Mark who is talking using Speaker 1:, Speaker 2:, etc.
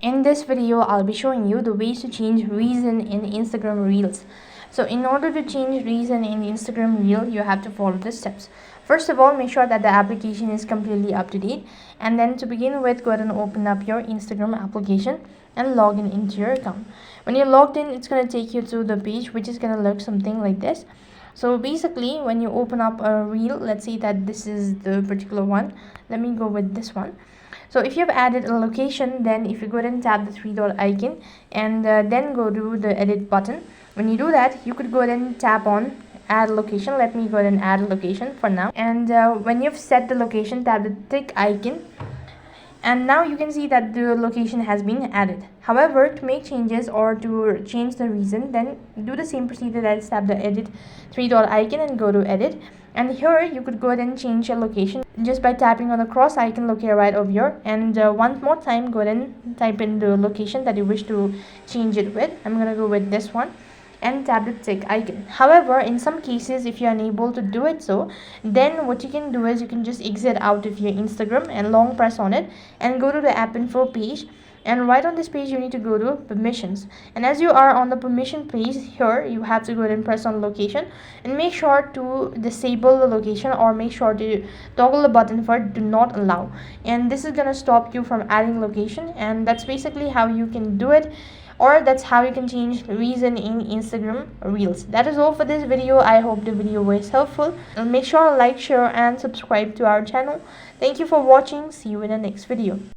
Speaker 1: In this video, I'll be showing you the ways to change reason in Instagram Reels. So in order to change reason in Instagram Reel, you have to follow the steps. First of all, make sure that the application is completely up to date. And then to begin with, go ahead and open up your Instagram application and log in into your account. When you're logged in, it's going to take you to the page, which is going to look something like this. So basically, when you open up a reel, let's say that this is the particular one. Let me go with this one. So if you've added a location, then if you go ahead and tap the three dot icon and then go to the edit button, when you do that, you could go ahead and tap on add location. Let me go ahead and add a location for now. And when you've set the location, tap the tick icon, and now you can see that the location has been added. However, to make changes or to change the reason, then do the same procedure, that is tap the edit three dot icon and go to edit. And here you could go ahead and change your location just by tapping on the cross icon located right over here. And one more time, go ahead and type in the location that you wish to change it with. I'm gonna go with this one and tap the tick icon. However, in some cases, if you're unable to do it so, then what you can do is you can just exit out of your Instagram and long press on it and go to the app info page. And right on this page, you need to go to permissions. And as you are on the permission page here, you have to go ahead and press on location and make sure to disable the location, or make sure to toggle the button for do not allow. And this is going to stop you from adding location. And that's basically how you can do it, or that's how you can change reason in Instagram Reels. That is all for this video. I hope the video was helpful. And make sure to like, share and subscribe to our channel. Thank you for watching. See you in the next video.